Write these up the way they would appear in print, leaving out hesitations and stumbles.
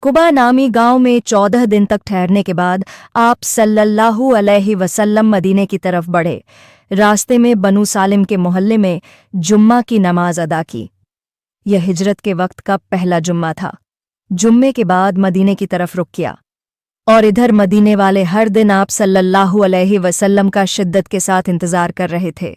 कुबा नामी गांव में 14 दिन तक ठहरने के बाद आप सल्लल्लाहु अलैहि वसल्लम मदीने की तरफ बढ़े। रास्ते में बनु सालिम के मोहल्ले में जुम्मा की नमाज अदा की। यह हिजरत के वक्त का पहला जुम्मा था। जुम्मे के बाद मदीने की तरफ रुख किया और इधर मदीने वाले हर दिन आप सल्लल्लाहु अलैहि वसल्लम का शिद्दत के साथ इंतजार कर रहे थे।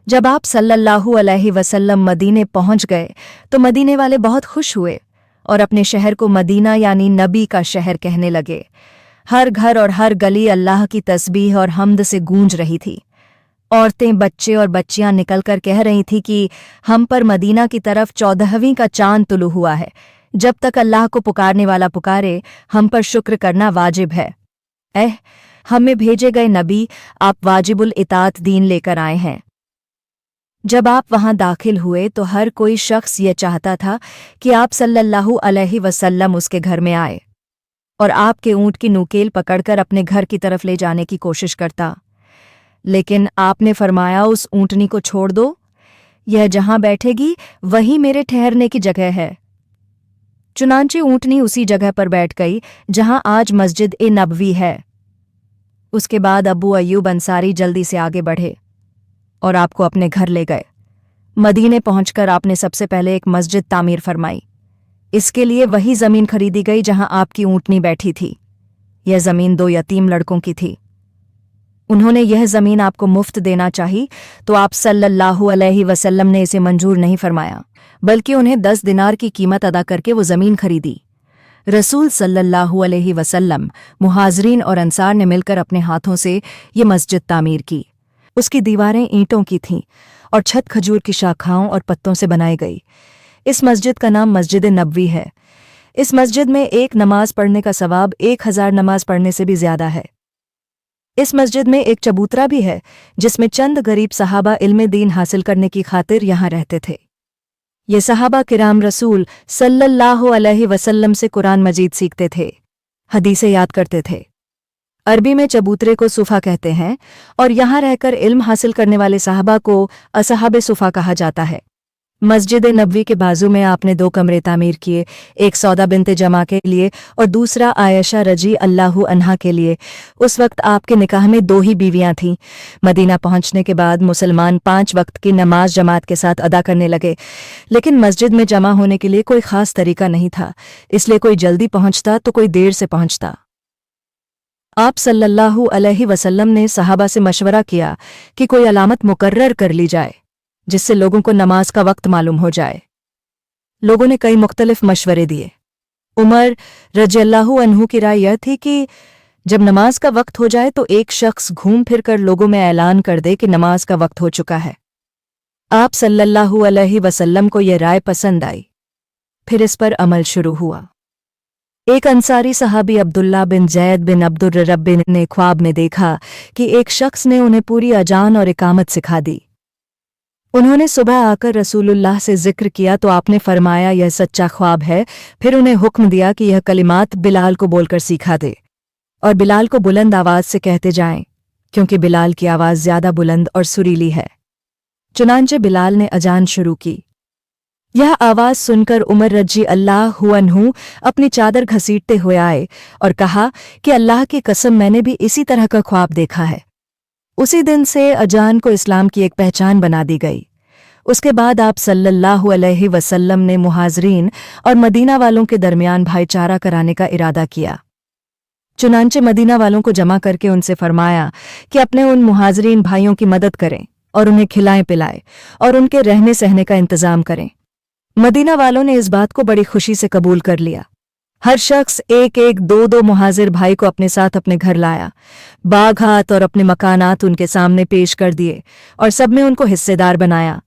जब आप सल्लल्लाहु अलैहि वसल्लम मदीने पहुंच गए तो मदीने वाले बहुत खुश हुए और अपने शहर को मदीना यानी नबी का शहर कहने लगे। हर घर और हर गली अल्लाह की तस्बीह और हम्द से गूंज रही थी। औरतें, बच्चे और बच्चियां निकलकर कह रही थी कि हम पर मदीना की तरफ 14वीं का चांद तुलू हुआ है। जब तक अल्लाह को पुकारने वाला पुकारे, हम पर शुक्र करना वाजिब है। हमें भेजे गए नबी, आप वाजिबुल इताअत दीन लेकर आए हैं। जब आप वहां दाखिल हुए तो हर कोई शख्स ये चाहता था कि आप सल्लल्लाहु अलैहि वसल्लम उसके घर में आए और आपके ऊंट की नूकेल पकड़कर अपने घर की तरफ ले जाने की कोशिश करता। लेकिन आपने फरमाया, उस ऊंटनी को छोड़ दो, यह जहां बैठेगी वही मेरे ठहरने की जगह है। चुनांचे ऊंटनी उसी जगह पर बैठ गई जहां आज मस्जिद ए नबवी है। उसके बाद अबू अय्यूब अंसारी जल्दी से आगे बढ़े और आपको अपने घर ले गए। मदीने पहुंचकर आपने सबसे पहले एक मस्जिद तामीर फरमाई। इसके लिए वही जमीन खरीदी गई जहां आपकी ऊंटनी बैठी थी। यह जमीन 2 यतीम लड़कों की थी। उन्होंने यह जमीन आपको मुफ्त देना चाही तो आप सल्लल्लाहु अलैहि वसल्लम ने इसे मंजूर नहीं फरमाया, बल्कि उन्हें 10 दिनार की कीमत अदा करके वो जमीन खरीदी। रसूल सल्लल्लाहु अलैहि वसल्लम, मुहाजिरीन और अंसार ने मिलकर अपने हाथों से ये मस्जिद तामीर की। उसकी दीवारें ईंटों की थीं और छत खजूर की शाखाओं और पत्तों से बनाई गई। इस मस्जिद का नाम मस्जिद नबवी है। इस मस्जिद में एक नमाज पढ़ने का सवाब 1000 नमाज पढ़ने से भी ज्यादा है। इस मस्जिद में एक चबूतरा भी है जिसमें चंद गरीब सहाबा इल्मे दीन हासिल करने की खातिर यहाँ रहते थे। ये सहाबा किराम रसूल सल्लल्लाहु अलैहि वसल्लम से कुरान मजीद सीखते थे, हदीसें याद करते थे। अरबी में चबूतरे को सुफा कहते हैं और यहाँ रहकर इल्म हासिल करने वाले साहबा को असहाबे सुफा कहा जाता है। मस्जिद नबवी के बाजू में आपने 2 कमरे तामीर किए, एक सौदा बिनते जमा के लिए और दूसरा आयशा रजी अल्लाहु अन्हा के लिए। उस वक्त आपके निकाह में 2 ही बीवियां थीं। मदीना पहुंचने के बाद मुसलमान 5 वक्त की नमाज जमात के साथ अदा करने लगे, लेकिन मस्जिद में जमा होने के लिए कोई खास तरीका नहीं था, इसलिए कोई जल्दी पहुंचता तो कोई देर से पहुंचता। आप सल्लल्लाहु अलैहि वसल्लम ने सहाबा से मशवरा किया कि कोई अलामत मुकर्रर कर ली जाए जिससे लोगों को नमाज का वक्त मालूम हो जाए। लोगों ने कई मुख्तलिफ मशवरे दिए। उमर रज़ियल्लाहु अन्हु की राय यह थी कि जब नमाज का वक्त हो जाए तो एक शख्स घूम फिर कर लोगों में ऐलान कर दे कि नमाज का वक्त हो चुका है। आप सल्लल्लाहु अलैहि वसल्लम को यह राय पसंद आई। फिर इस पर अमल शुरू हुआ। एक अंसारी सहाबी अब्दुल्ला बिन जैद बिन अब्दुर रब्बी ने ख्वाब में देखा कि एक शख्स ने उन्हें पूरी अजान और इकामत सिखा दी। उन्होंने सुबह आकर रसूलुल्लाह से जिक्र किया तो आपने फरमाया, यह सच्चा ख्वाब है। फिर उन्हें हुक्म दिया कि यह कलिमात बिलाल को बोलकर सीखा दे और बिलाल को बुलंद आवाज से कहते जाएं, क्योंकि बिलाल की आवाज ज्यादा बुलंद और सुरीली है। चुनांचे बिलाल ने अजान शुरू की। यह आवाज सुनकर उमर रजी अल्लाहु अन्हु अपनी चादर घसीटते हुए आए और कहा कि अल्लाह की कसम, मैंने भी इसी तरह का ख्वाब देखा है। उसी दिन से अजान को इस्लाम की एक पहचान बना दी गई। उसके बाद आप सल्लल्लाहु अलैहि वसल्लम ने मुहाजिरीन और मदीना वालों के दरमियान भाईचारा कराने का इरादा किया। चुनांचे मदीना वालों को जमा करके उनसे फरमाया कि अपने उन मुहाजिरीन भाइयों की मदद करें और उन्हें खिलाएं पिलाएं और उनके रहने सहने का इंतजाम करें। मदीना वालों ने इस बात को बड़ी खुशी से कबूल कर लिया। हर शख्स 1-1, 2-2 मुहाजिर भाई को अपने साथ अपने घर लाया। बाग़ात और अपने मकानात उनके सामने पेश कर दिए और सब में उनको हिस्सेदार बनाया।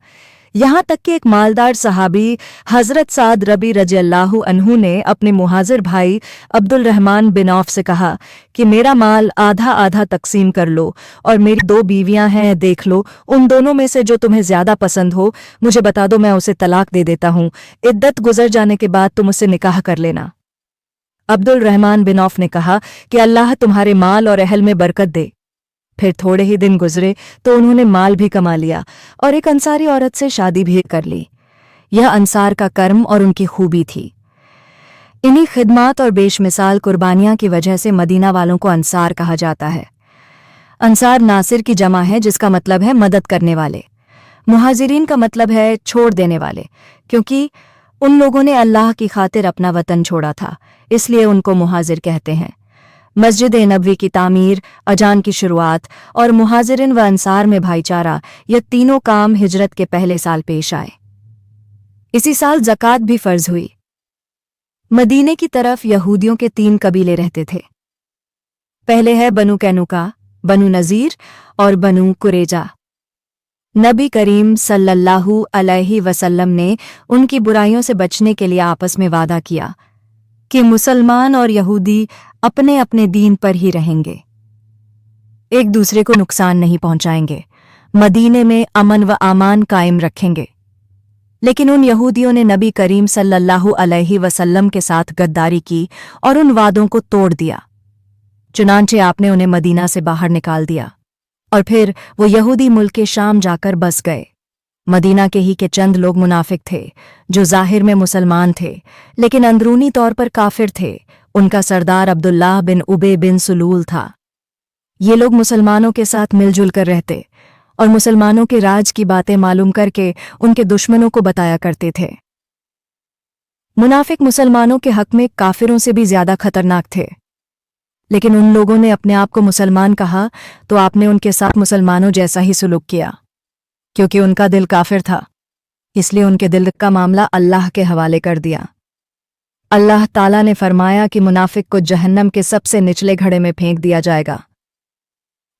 यहाँ तक कि एक मालदार सहाबी हज़रत साद रबी रज़ियल्लाहु अन्हु ने अपने मुहाजिर भाई अब्दुल रहमान बिन औफ से कहा कि मेरा माल आधा आधा तकसीम कर लो और मेरी 2 बीवियां हैं, देख लो, उन दोनों में से जो तुम्हें ज्यादा पसंद हो मुझे बता दो, मैं उसे तलाक दे देता हूँ। इद्दत गुजर जाने के बाद तुम उससे निकाह कर लेना। अब्दुल रहमान बिन औफ ने कहा कि अल्लाह तुम्हारे माल और अहल में बरकत दे। फिर थोड़े ही दिन गुजरे तो उन्होंने माल भी कमा लिया और एक अंसारी औरत से शादी भी कर ली। यह अंसार का कर्म और उनकी खूबी थी। इन्हीं खिदमात और बेशमिसाल कुर्बानियां की वजह से मदीना वालों को अंसार कहा जाता है। अंसार नासिर की जमा है, जिसका मतलब है मदद करने वाले। मुहाजिरीन का मतलब है छोड़ देने वाले, क्योंकि उन लोगों ने अल्लाह की खातिर अपना वतन छोड़ा था, इसलिए उनको मुहाजिर कहते हैं। मस्जिद नबवी की तामीर, अजान की शुरुआत और मुहाजिरिन व अंसार में भाईचारा, ये तीनों काम हिजरत के पहले साल पेश आए। इसी साल ज़कात भी फर्ज हुई। मदीने की तरफ यहूदियों के 3 कबीले रहते थे। पहले है बनु कैनुका, बनु नज़ीर और बनु कुरेजा। नबी करीम सल्लल्लाहु अलैहि वसल्लम ने उनकी बुराइयों से बचने के लिए आपस में वादा किया कि मुसलमान और यहूदी अपने अपने दीन पर ही रहेंगे, एक दूसरे को नुकसान नहीं पहुंचाएंगे, मदीने में अमन व आमान कायम रखेंगे। लेकिन उन यहूदियों ने नबी करीम सल्लल्लाहु अलैहि वसल्लम के साथ गद्दारी की और उन वादों को तोड़ दिया। चुनांचे आपने उन्हें मदीना से बाहर निकाल दिया और फिर वो यहूदी मुल्क के शाम जाकर बस गए। मदीना के ही के चंद लोग मुनाफिक थे, जो ज़ाहिर में मुसलमान थे लेकिन अंदरूनी तौर पर काफिर थे। उनका सरदार अब्दुल्लाह बिन उबे बिन सुलूल था। ये लोग मुसलमानों के साथ मिलजुल कर रहते और मुसलमानों के राज की बातें मालूम करके उनके दुश्मनों को बताया करते थे। मुनाफिक मुसलमानों के हक में काफिरों से भी ज्यादा खतरनाक थे। लेकिन उन लोगों ने अपने आप को मुसलमान कहा तो आपने उनके साथ मुसलमानों जैसा ही सुलूक किया। क्योंकि उनका दिल काफिर था, इसलिए उनके दिल का मामला अल्लाह के हवाले कर दिया। अल्लाह ताला ने फरमाया कि मुनाफिक को जहन्नम के सबसे निचले घड़े में फेंक दिया जाएगा।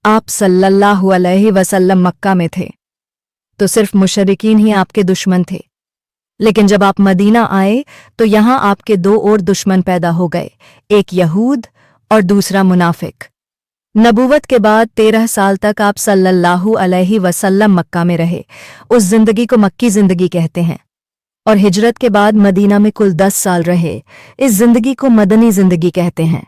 आप सल्लल्लाहु अलैहि वसल्लम मक्का में थे तो सिर्फ मुशरिकीन ही आपके दुश्मन थे, लेकिन जब आप मदीना आए तो यहां आपके 2 और दुश्मन पैदा हो गए, एक यहूद और दूसरा मुनाफिक। नबूवत के बाद 13 साल तक आप सल्लल्लाहु अलैहि वसल्लम मक्का में रहे। उस जिंदगी को मक्की जिंदगी कहते हैं। और हिजरत के बाद मदीना में कुल 10 साल रहे। इस जिंदगी को मदनी जिंदगी कहते हैं।